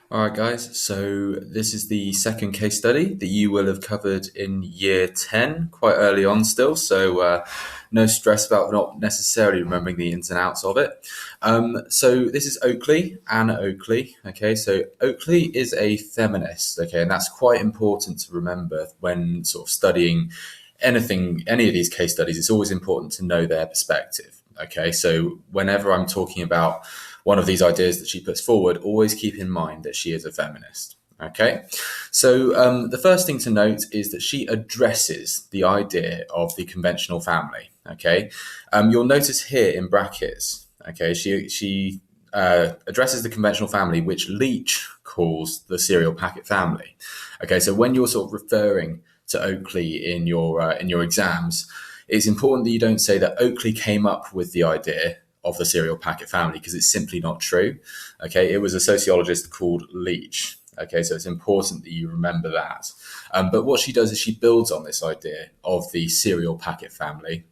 All right, guys. So this is the second case study that you will have covered in year 10, quite early on still. So no stress about not necessarily remembering the ins and outs of it. So this is Oakley, Anna Oakley. Okay, so Oakley is a feminist. Okay, and that's quite important to remember when sort of studying anything, any of these case studies. It's always important to know their perspective. Okay, so whenever I'm talking about one of these ideas that she puts forward, always keep in mind that she is a feminist. Okay, so the first thing to note is that she addresses the idea of the conventional family. Okay, you'll notice here in brackets. Okay, she addresses the conventional family, which Leach calls the cereal packet family. Okay, so when you're sort of referring to Oakley in your exams, it's important that you don't say that Oakley came up with the idea of the cereal packet family, because it's simply not true. Okay, it was a sociologist called Leach. Okay, so it's important that you remember that. But what she does is she builds on this idea of the cereal packet family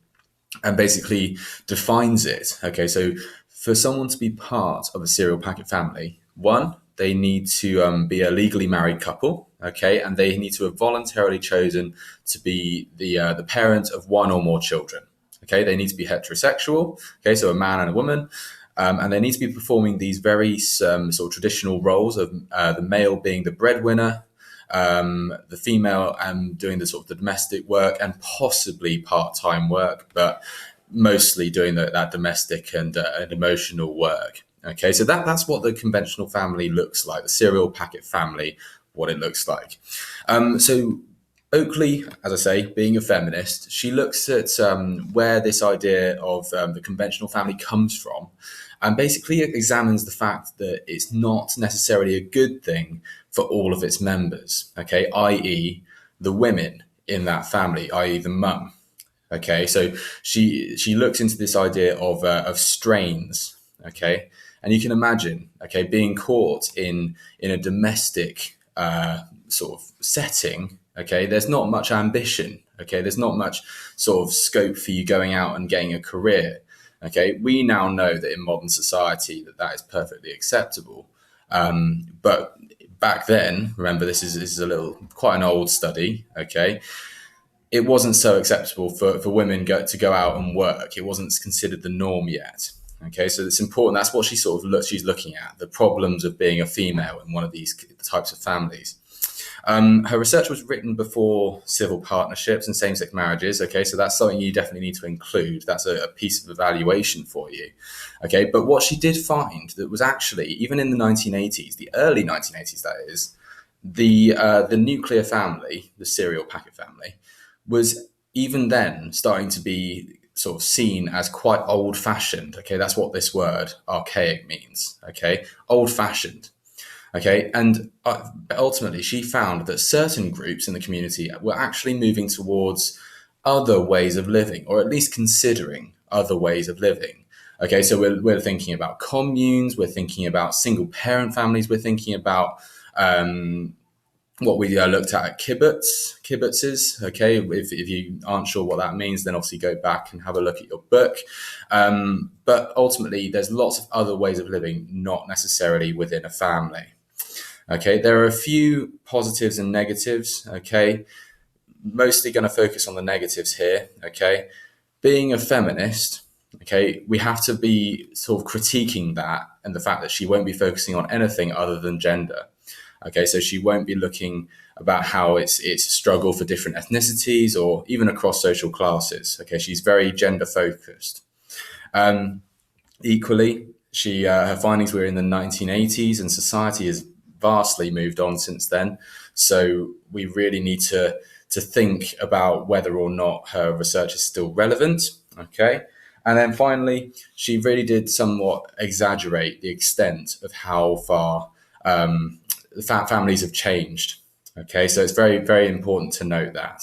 and basically defines it. Okay, so for someone to be part of a cereal packet family, one, they need to be a legally married couple. Okay, and they need to have voluntarily chosen to be the parent of one or more children. Okay, they need to be heterosexual. Okay, so a man and a woman. And they need to be performing these very sort of traditional roles of the male being the breadwinner, the female doing the sort of the domestic work and possibly part-time work, but mostly doing that domestic and emotional work. Okay, so that's what the conventional family looks like, the cereal packet family, what it looks like. So Oakley, as I say, being a feminist, she looks at where this idea of the conventional family comes from and basically examines the fact that it's not necessarily a good thing for all of its members, okay, i.e., the women in that family, i.e., the mum. Okay, so she looks into this idea of strains, okay, and you can imagine, okay, being caught in a domestic sort of setting. Okay, there's not much ambition. Okay, there's not much sort of scope for you going out and getting a career. Okay, we now know that in modern society that is perfectly acceptable. But back then, remember, this is a little quite an old study. Okay, it wasn't so acceptable for women to go out and work. It wasn't considered the norm yet. Okay, so it's important. That's what she's looking at, the problems of being a female in one of these types of families. Her research was written before civil partnerships and same-sex marriages. Okay, so that's something you definitely need to include. That's a piece of evaluation for you. Okay, but what she did find that was actually, even in the 1980s, the early 1980s, that is, the nuclear family, the cereal packet family, was even then starting to be sort of seen as quite old fashioned. Okay, that's what this word archaic means. Okay, old fashioned. Okay, and ultimately she found that certain groups in the community were actually moving towards other ways of living, or at least considering other ways of living. Okay, so we're thinking about communes, we're thinking about single parent families, we're thinking about what we looked at kibbutzes. Okay, if you aren't sure what that means, then obviously go back and have a look at your book. But ultimately, there's lots of other ways of living, not necessarily within a family. Okay, there are a few positives and negatives. Okay, mostly going to focus on the negatives here. Okay, being a feminist. Okay, we have to be sort of critiquing that and the fact that she won't be focusing on anything other than gender. Okay, so she won't be looking about how it's a struggle for different ethnicities or even across social classes. Okay, she's very gender focused. Equally, her findings were in the 1980s, and society has vastly moved on since then. So we really need to think about whether or not her research is still relevant. Okay. And then finally, she really did somewhat exaggerate the extent of how far families have changed. Okay, so it's very, very important to note that.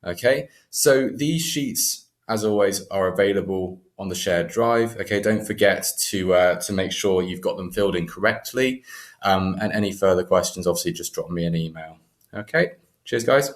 Okay, so these sheets, as always, are available on the shared drive. Okay, don't forget to make sure you've got them filled in correctly. And any further questions, obviously, just drop me an email. Okay, cheers, guys.